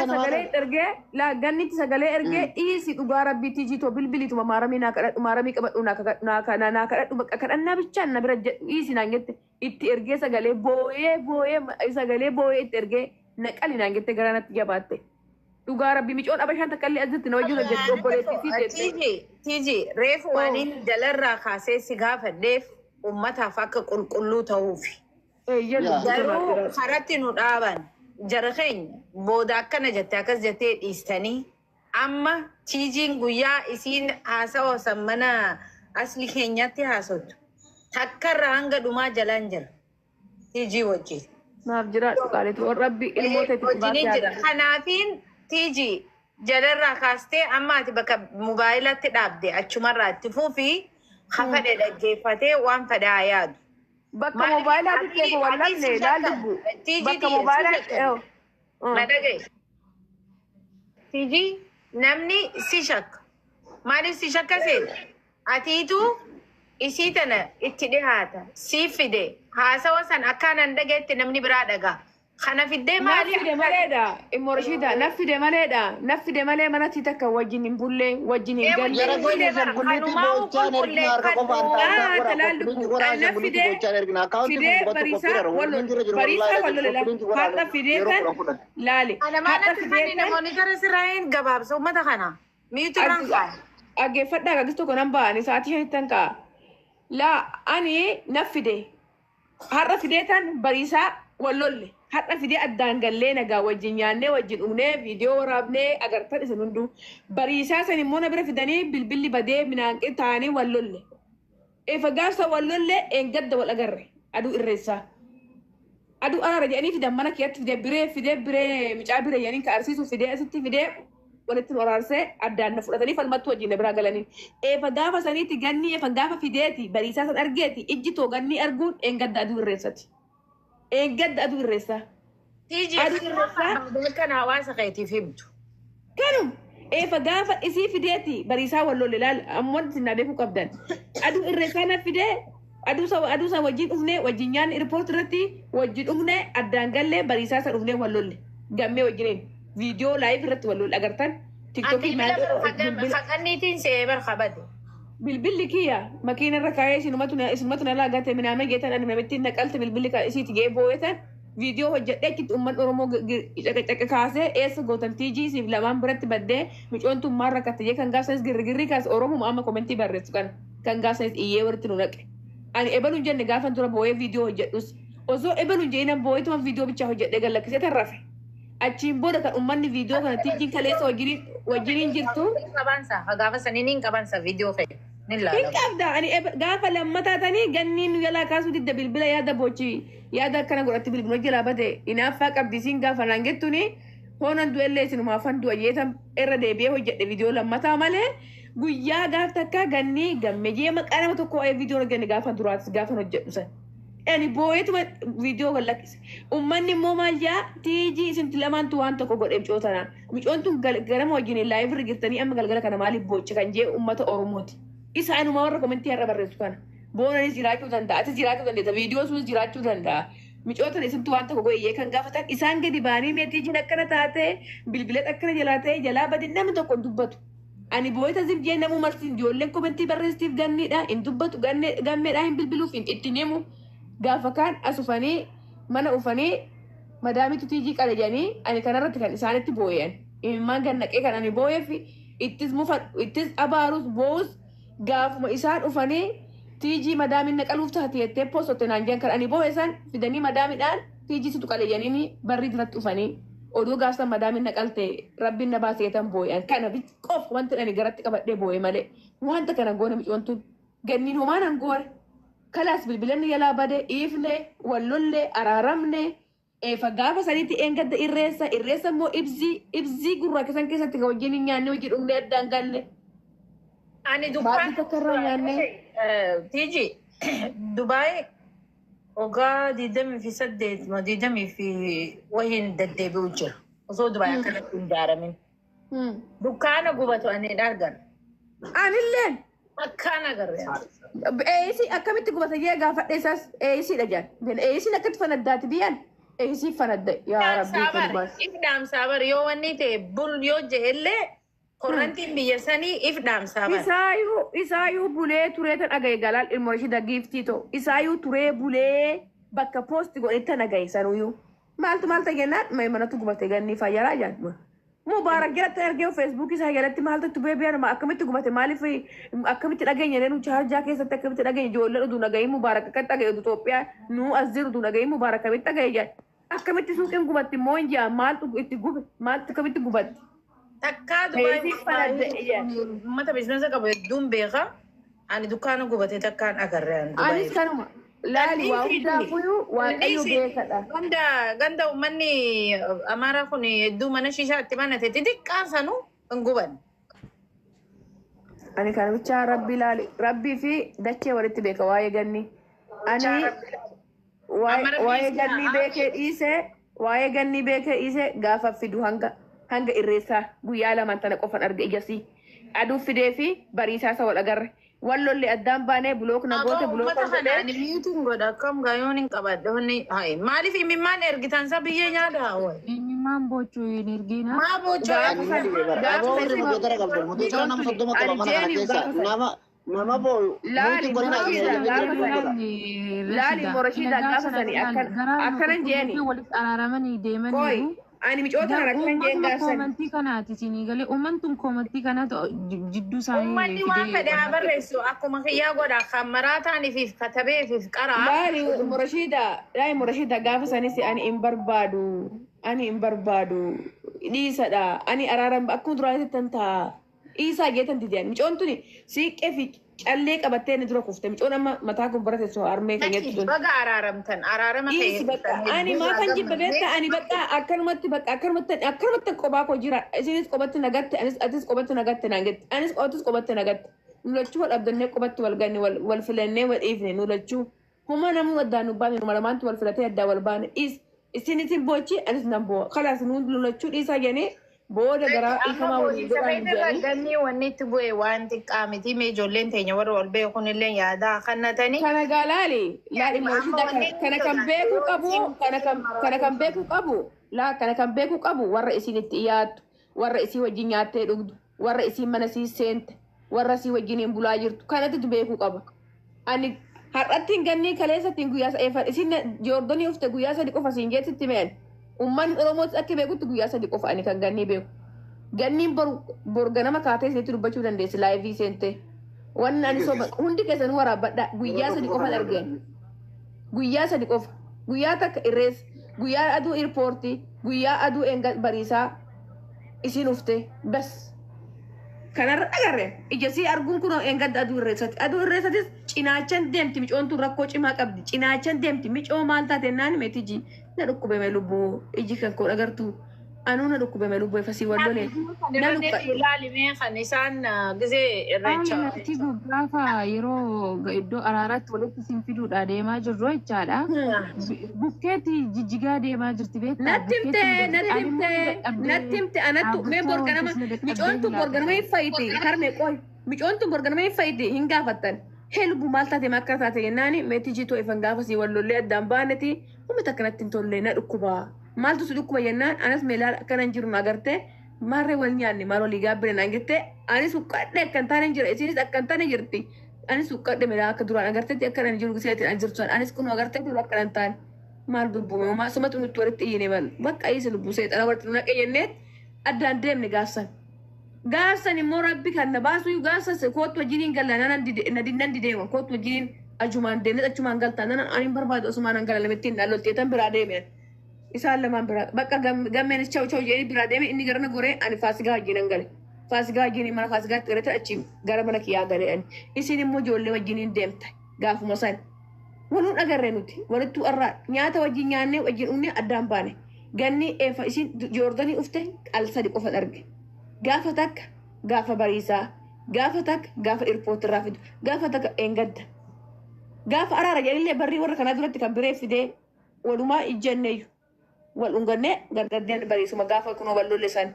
سجلة إرجع لا جنني سجلة إرجع إيسي تجارة بتيجي تو بالبلي تو مارمي ناكرت مارمي كبر ناكرت بكرت أنا بتشان نبرج إيسي نانجت إرجع سجلة بوي سجلة بوي إرجع نكالي نانجت جرانات جباتة تجارة بمشون أبشان تكلي أزت نوجو نجت تيجي تيجي ريف وانين دلرا خاسي سيغاف الديف ومتى فك كلو توفي جرو خرتي ندابن جرخين بودا كنا جتة كز جتة إستني أما تيجين غويا إسين هاسا وسمنا أصلي خنياتي هاسود تكر رانغ دوما جلانجر تيجي وجي نعم جرا قالت وربي الموت تبغى خنافين تيجي جلرا خاستي أما تبقى موبايلات تدابدي أشمرات تفوفي خفض الجيفته وان فداياد بك موبايلات كيف ولا لا لبو بك موبايلات ما دقي تيجي نمني سيشك مالي سيشك كسيد أتيتو إسيتنا اتدهاتا سيفيدي هاسا وسن أكان دقي تنمني برادقا خنا في الدم مالي مالدا إمورشيدا نفيد مالدا نفيد مالي ما نتيتك وجين بولي وجين قال يا رجل خانو ما هو كل فيدي بريسا ولا لا هذا فيدي لا لي أنا ما نفيد أنا مونيتور سراين جباب سو ما دخنا ميوت رانكا أجي فتنا كجستو كنامبا أنا ساعتي هيتنكا لا أني نفيد هذا فيدي تان بريسا ولا حتى في دي أدان قال لنا جا وجنيانه وجنونه فيديو رابنه أجر ترى سنندو بريسا سنمونا برا في دني بالبلي بدي من أنك تاني ولله إيه فجأة ولله إن جد ولا جرّ أدو الرئيسة أدو أنا رجعني في دمنا كيات في دي بري مش عابرة يعني كأرسيس في دي أستي في دي ولتن ورارسة أدان نفلتني فالمات وجينا برا قالني إيه فجأة سني تجني إيه فجأة في ديتي بريسا سن أرجعتي إجي توجني أرجون إن جد أدو الرئيسة قد أدو الرسا تيجي أدو الرسا كان عواسة خيتي فهمتو كانوا فقافة إسي في ديتي بريسا ولو للال أمون سنابيكو قبدان أدو الرسا نفده أدو سا وجين أغني وجينيان إرپورت رتي وجين أغني أدان قال لي بريسا سا أغني ولو لي قامي وجينين فيديو لايف رت ولو لأغرتان تيك توكي فقني تنسي برخبادي بالبلي كيا ماكينة ركاية سنمتنا لا قاتل من عمي جيتان أنا مبتين نقلت بالبلي كأسي تجي بويتان فيديو وجدت كت أمة أورمو كاسة إيش قوتن تيجي سيف لمان برت بدي مش أنتم مرة كتيجي كان قاسس جرجري كاس أورمو ما كومنتي برت كان قاسس إيه ورتنونك أنا إبلو جن نقافن ترى بوي فيديو وجدوس وزو إبلو جينا بوي تما فيديو بتشاه وجد قال لك سيترفع أتشين بودا كان أمني فيديو كان تيجي كليس وجرين جرتو كبانسا هقافة سنين كبانسا فيديو خير إنك أبدا أنا قافة لما تاتني جنين يلا كاسو تد بالبلا يا دا بوشي يا دا كنا قرأت بالبلا جلا بده إنا فاك أبدي سين قافة لانجتوني هون ندوّل سنو ما فندو أيتام إرده بيه وجد فيديو لما تعمله قويا قافة كا جني جمجي مك أنا متوقع أي فيديو نجني قافة درات قافة نجد مثلا يعني بويت فيديو ولا كيس أمني مو مالجا تيجي سنت لمان توان تكو قد إبجو تنا مش أنتم قرم وجيني لايف رجعتني أما قال أنا مالي بوش كان جي أمة أورموتي إذا أنا ما ورا كومنتي أرى بريسكان بونا نزيراكوا دندا أتزيراكوا دندا فيديوز وزيراكوا دندا مش أوتر اسم توان تكو إيه كان قافتك إسان كدي باني متيجي نكنا تاته بالبلاد أكنا جلاته جلا بدين نم تكون دبتو أنا بويت أزيم جينا مو مرسين جولن كومنتي بريستيف غني دا إن دبتو غني دا هم بالبلو فين إتنيمو قافكان أسوفاني mana ufanii madaamitu tiijii qala jedhanii ani kanarratti kan isaanitti booyan imimmaan gannaqee kan ani booyeef ittis abaarus boos gaafuma isaan ufanii tiijii madaamin naqaluuf taate jettee postotte naan jedhan kan ani booyesan fidanii madaamidhaan tiijii situ qala jedhanii barri duratti ufanii oduu gaafsan madaamin naqalte rabbiin na baaseetan booyan kana qof wanti ani garatti qabadhee booye malee wanta kana goone micoontuun ganniin homaan hangoore kalaas bilbilanni yalaa bade iifne wallolle araaramne fagaafa sanitti eengadda irreessa immoo ibzii gurraa kisan keessatti ka wajjin nyaanne hojii dhugne addaan galle ani dukkaan takkarraa nyaanne tiiji Dubaay ogaa 28 28 wahin deddeebi'u jira osoo Dubaay akkanatti hin ijaaramin dukkaana gubatu ani argan anilleen akkana garre eesi akkamitti gubata jee gaafadhe isaas eesiidha jaan eesiin akkatti fanaddaati biyyaan إيسي فند يا ربي كرباس إفدام سابر يو ونيتي بول يو جهلة قرنتين بيساني إفدام سابر إسايو بولي توري تن أغاي غلال المرشدة جيفتي تو إسايو توري بولي بكا بوست غو إنتا نغاي سانويو مالتا جنات ما يمنى تقومت غني فايرا جات مبارك جلت ارجع فيسبوك إذا جلت مالتا تبي بيانا ما أكمل تقومت مالي في أكمل تلاقي نينو شهر جاكي ستكمل تلاقي جول دو نغاي مبارك كتا غاي دو توبيا نو أزير دو نغاي مبارك بيتا غاي جات أكمل تسوق إن قومت موينجا مالتو إتقوم مالتا كمل تقومت تكاد متى بيزنس قبل دوم بيغا أنا دكانه قبته تكان أكرر أنا كانوا لا لي واحدة فيو وأيو بيكتا غندا ومني أمارا خوني دو من الشيشة تبانة تديك كاسانو انقبن أنا كانوا بتشا ربي لالي ربي في دكتي ورت بيك واي جني أنا واي جني بيك إيسة غافا في دو hanga irreessa guyyaa lama tana qofan arge ijasi aduu fidee fi bariisaa isa wal agarre wallollee addaan baanee bulookna goote bulookna godhe ani miyuutiin godha akkam gaayoon hin qabadde honni hayi maaliif imimmaan ergitan sa biyyee nyaada hawwa imimmaan bochuu hin ergina maa bochoo nama boyu laali morashida gaafasanii akkanan jeeni walitti araaramanii deemanii ani micoota kana kan jeen gaafsan komantii kanaati isinii galee uummantuun komantii kanaatu jidduu isaanii uummanni waan fedhe haa barreessu akkuma kiyyaa godha kan maraataaniif katabeefiif qaraa laali murashida gaafa sanis ani hin barbaadu dhiisadha ani araaran akkuma duraatti tantaa dhiisaa geetan didiyaan micoon tuni siiqqee fi callee qabattee ni dura kufte micoon amma mataa kun barate soo armee kan jettu tun baga araaramtan araarama dhiisi bakka ani maafan jibba beekta ani bakka akkanumatti qobaa koo jira isinis qobatti nagatte atis qobatti nagatte naangetti anis qobatis qobatti nagatte nulachuu wal abdannee qobatti wal ganne wal filannee wal dhiifne nulachuu huma namuu addaan nu baane numa lamaantu wal filatee addaa wal baane isinisin bochi anis nan boo kalaas nulachuu dhiisaa jenee booda garaa ilkamaa waliin godhaan jedhanii ganni wanni itti bu'e waan xiqqaa miti mee ijoolleen teenya warra wal beekun illee yaadaa kannatanii kana gaalaali laali mooshida kana kan beekuu qabu kana kan beekuu qabu kana kan beekuu qabu warra isin itti dhiyaattu warra isii wajjin nyaattee dhugdu warra isii mana sii seente warra isii wajjiniin bulaa jirtu kanatti beekuu qaba ani har'attiin gannii kaleessattiin guyyaa sa'eeffadha isin joordonii ufte guyyaa sadi qofa siin geessitti meen umman oromootis akka beekutti guyyaa sadi qofa ani kan gannii beeku ganniin bor ganama kaatee isinitti dubbachuu dandeessi laayivii seente wanni ani soba hundi keessan waraabadha guyyaa sadi qofa argeen guyyaa sadi qofa guyyaa takka irrees guyyaa aduu irpoortii guyyaa aduu bariisaa isin ufte bas kanarra agarre ijasii arguun kun engadda aduu irreessatis cinaachan deemti micoon tun rakkoo cimaa qabdi cinaachan deemti micoo maal taate naan meetiji na dhukkubame lubbuu iji kan koo agartu anuu na dhukkubame lubbuu efasii wallole na ilaalimee kan isaan gizee irreecha Ati gaafa yeroo iddoo araaraatti walitti sin fiduudha deemaa jirru jechaadha. Bukkeetti jijjigaa deemaa jirti beektaa. Nattimte anattu mee borganama micoon tun borganama hin fayyite harmee qoy micoon tun borganama hin fayyite hin gaafattan helbu maal taate makka taate jennaani meetijii too ifan gaafasii wallollee addaan baaneti humna takkanatti hin tolle na dhukkuba maaltu si dhukkuba jennaan anas meelaal akkanan jiru na agartee marree wal nyaanni maal walii gaabbine naan jettee anis huqqadhe akkan taane jira isinis akkan taane jirti anis huqqadhe meelaa akka duraan agarteetti akkanan jiru giseetiin an jirtu anis kun agartee dura akkanan taane maal dubbume maa sumatu nutti walitti iyyine bal bakka ayisa lubbu seexana walitti naqe jenneet addaan deemne gaafsan immoo rabbi kan na baasu gaafsan kootu wajjiniin galla nan dideema kootu wajjiniin ajumaan deemne achumaan galtaa nan ani barbaadu osumaan an gala lamettiin dhaalolteetan biraa deemeen isaan lamaan biraa bakka gammeenis chaw jedhanii biraa deeme inni garana goree ani faasigaa wajjinan gale faasigaa wajjiniin mana faasigaatti galate achi gara mana kiyyaa galee isin immoo ijoollee wajjiniin deemta gaafuma san waluun agarree nuti walittuu arraa nyaata wajjin nyaannee wajjin unnee addaan baane ganni eefa isin joordanii ufte al sadi qofa arge gaafa takka gaafa bariisaa gaafa takka gaafa irpooti irraa fidu gaafa takka eengadda gaafa araara jedhillee barrii warra kanaa duratti kan biree fidee walumaa ijjanneeyyu wal ungannee gargaddeen bariisuma gaafa kunoo ballolle san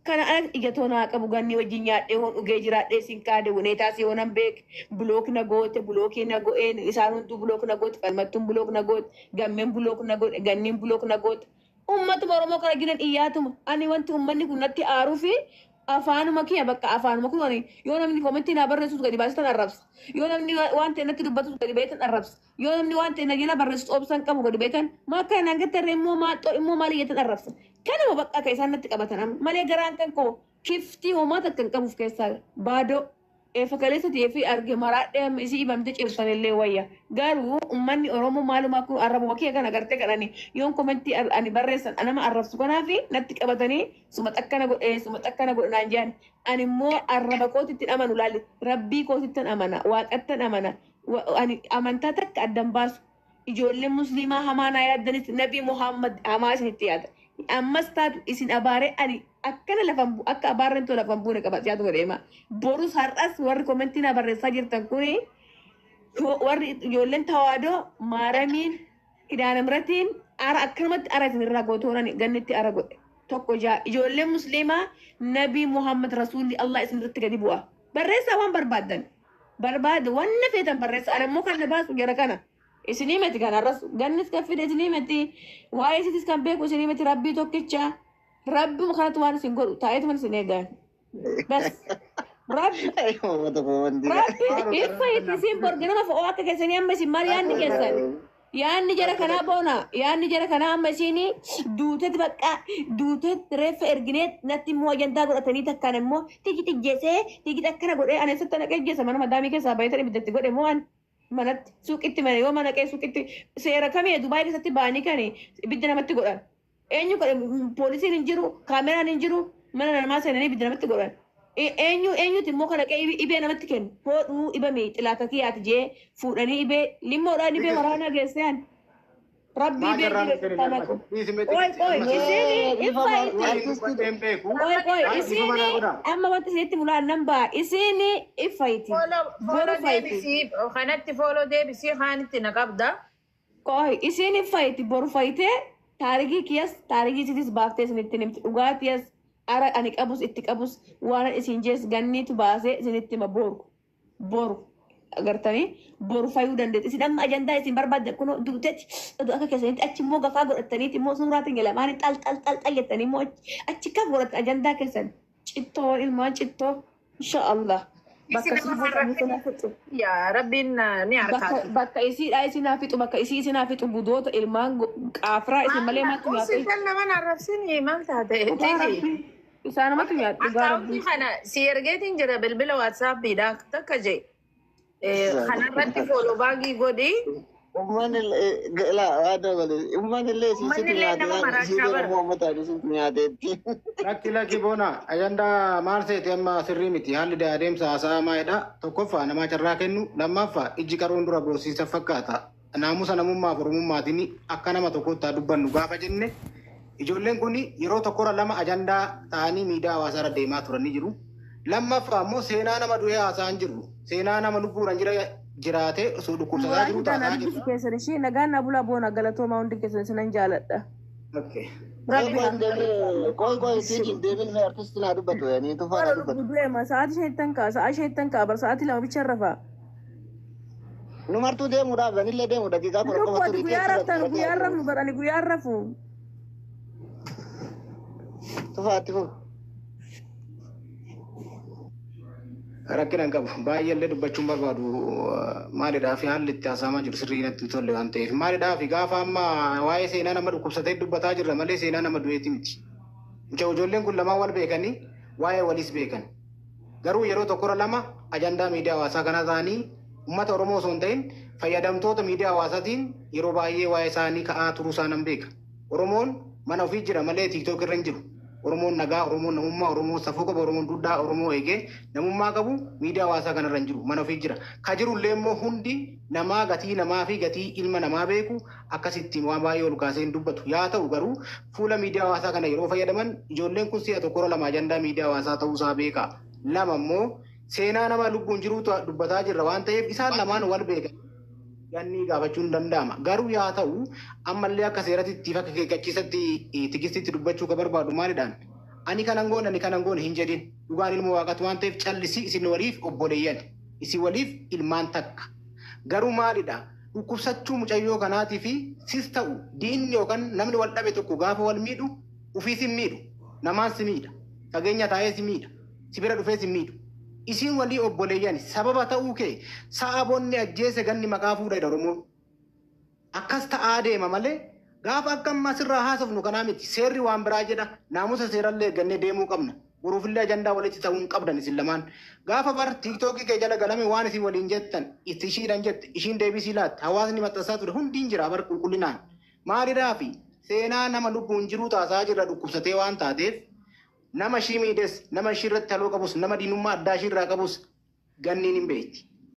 kana ala ijatoo naa qabu ganni wajjin nyaadhee hoon dhugee jiraadhee sin kaade wuneetaas yoo nan beek bulook na goote bulookii na go'een isaan hunduu bulook na goote falmattuun bulook na goote gammeen bulook na goote ganniin bulook na goote ummatuma Oromoo kana jiran iyyaatuma ani wanti ummanni kun natti aaruu fi afaanuma kiyya bakka afaanuma kun yoo namni komentii naa barreessuus gadi baasitan arrabsa yoo namni waan ta'e natti dubbatuus gadi beetan arrabsa yoo namni waan ta'e nagina barreessuus obsan qabu gadi beetan makka naan gattarre immoo maaxoo immoo maal iyyatan arrabsa kanama bakka akka isaan natti qabatan malee garaan kan koo kiftii homaa takka hin qabuuf keessaa baadoo fakaleessa ta'ee fi arge maraadhee isii ibamte cibsan illee wayya garuu ummanni Oromoo maaluma kun arraba wakii kana agartee kadhanii yoon komentii ani barreessan anama arrabsu kanaa fi natti qabatanii suma xakkana godhe naan jedhan ani immoo arraba kootitti amanu laalli rabbii kootittan amana waaqattan amana ani amantaa takka addan baasu ijoollee musliimaa hamaa naa yaaddanis nabii Muhammad hamaa isinitti yaada ammas taatu isin abaaree ani akkana lafan akka abaarren to lafan buune qabat yaadu godheema borus har'as warri komentii naa barreessaa jirtan kuni warri ijoolleen tawaadoo maaramiin kidaanamratiin ara akkanumatti ara isinirraa gootoonani gannitti ara godhe tokko jaa ijoolleen musliimaa nabii Muhammad rasuulli Allah isinirratti gadi bu'a barreessaa waan barbaaddan barbaada wanna feetan barreessa ani immoo kan na baasu jara kana isinii miti kan arras gannis kan fide isinii miti waa'ee isitis kan beeku isinii miti rabbii tokkicha rabbi kanatu waan isin godhu taa'eetu man isin eegaan bas rabbi ifa isin borganama fo'oo akka keessanii amma isin maal yaanni keessan yaanni jara kanaa boona yaanni jara kanaa amma isinii duutetti bakka duutetti reeffa ergineet natti immoo ajandaa godhatanii takkaan immoo tigi xijjeesee tigi akkana godhee aneessatti naqee jeessa mana madaamii keessaa baay'atanii biddatti godhe moo manatti suuqitti mana yoo mana qee suuqitti seera kamee Dubaay keessatti ba'anii kan ibidda namatti godhan eenyu poolisiin hin jiru kaameraan hin jiru mana namaa seenanii ibidda namatti godhan eenyuti immoo kana qee ibee namatti kennu hodhuu ibame xilaata kiyyaati jee fuudhanii ibee limmoodhaan ibee waraanaa geesseen rabbii isini amma wanti isinitti mulaan nan ba'a isini iffayti kanatti fooloo deebisii kaanitti na qabda isin iffayti boru faytee taarikii kiyas taarikii isitis baaftee isinitti nimti dhugaatiyas ara ani qabus itti qabus waan isin jees ganniitu baasee isinitti ma boru agartanii boru fayyuu dandeessu isin amma ajandaa isin barbaadde kun duutetti akka keessanitti achi immoo gafaa godhataniiti immoo suuraatiin lamaan xal jettanii immoo achi kan godhatan ajandaa keessan cittoo ilmaan cittoo insha Allah yaa rabbiin ni arkaatu bakka isiidhaa isinaa fixu bakka isii isinaa fixu budoota ilmaan qaafiraa isin malee matu nyaate kuusin naman arrabsin maal taate isaan matu nyaadhu akkaawuntii kana si ergeetiin jira bilbila waatsaappiidha takka jee kanarratti fooloo baagii godhi umman illee siisitti nyaateetti. Lakki boona ajandaa maal seeti amma sirrii miti haalli adeemsa haasaa maayidha tokkoffaa namaa carraa kennu lammaffaa ijji qaruun dura boosiisa fakkaata naamusa namummaaf oromummaatiin akka nama tokkotti dubbannu gaafa jenne ijoolleen kun yeroo tokkorra lama ajandaa ta'anii miidiyaa hawaasaa irra deemaa turanii jiru lammaffaa immoo seenaa nama du'ee haasaan jiru seenaa nama lubbuudhaan jiraate osoo dhukkubsataa jiru taataa jiru. Keessan ishee nagaan na bulaa boona galatoomaa hundi keessan sinan jaaladha. Qoy siijin deebiin artistii naa dubbatu yaanii tufaa naa dubbatu. Du'eema sa'aatii 5 kaa bar sa'aatii 2 bicha rafaa. Numartuu deemuudhaaf anillee deemu daqiiqaa kudha qofa turii keessatti. Guyyaa rafnu barani guyyaa rafu. Tufaatti fu. Rakkinan qabu baay'eellee dubbachuun barbaadu maalidhaa fi haalli itti haasa'amaa jiru sirrii natti tolle waan ta'eef maalidhaa fi gaafa amma waa'ee seenaa nama dhukkubsatee dubbataa jirra malee seenaa nama du'eeti miti. Ijoolleen kun lamaan wal beekanii waa'ee waliis beekan. Garuu yeroo tokkorra lama ajandaa miidiyaa hawaasaa kana ta'anii uummata Oromoo osoo hin ta'in fayyadamtoota miidiyaa hawaasaatiin yeroo baay'ee waa'ee isaanii ka'aa turuu isaan beeka. Oromoon mana ofii jira malee tiiktook irra hin jiru. Oromoon nagaa, Oromoon namummaa, Oromoon safuu qabu, Oromoon duudhaa, Oromoo eegee namummaa qabu miidiyaa hawaasaa kanarra hin jiru. Mana ofii jira. Ka jirullee immoo hundi namaa gatii namaa fi gatii ilma namaa beeku akkasitti waan baay'ee ol kaasee hin dubbatu. Yaa ta'u garuu fuula miidiyaa hawaasaa kana yeroo fayyadaman ijoolleen kun si'a tokkorra lama ajandaa miidiyaa hawaasaa ta'uusaa beeka. Lama immoo seenaa nama lubbuun jiruutu dubbataa jirra waan ta'eef isaan lamaan wal beekan. Yanni gaafachuun danda'ama. Garuu yaa ta'u ammallee akka seeratti fakka keekkachiisatti tigistitti dubbachuu ka barbaadu maalidhaan ani kanan goone hin jedhin dhugaan ilmoo waaqatu waan ta'eef callisii isin waliif obboleeyyan isin waliif ilmaan takka garuu maalidha dhukkubsachuu mucayyoo kanaatii fi sis ta'u diinni yookaan namni wal dhabe tokko gaafa wal miidhu ufiis hin miidhu namaan si miidha fageenya taa'ee si miidha si bira dhufee si miidhu isin walii obboleeyyan sababa ta'uu kee sa'a bonni ajjeese ganni maqaa fuudha Oromoo akkas ta'aa deema malee gaafa akka ammaa sirraa haasofnu kanaa miti seerri waan biraa jedha naamusa seerallee eeggannee deemuu qabna boruufillee ajandaa walitti ta'uu hin qabdan isin lamaan gaafa bar tiiktookii kee jala galame waan isin waliin jettan itti ishiidhan jette ishiin deebisii laatte hawaasni maxxansaa ture hundiin jira bar qulqullinaan maalidhaa fi seenaa nama lubbuun jiruu taasaa jirra dhukkubsatee waan taateef nama ishii miidhes nama ishii irratti haloo qabus nama diinummaa addaa ishii irraa qabus ganniin hin beekti.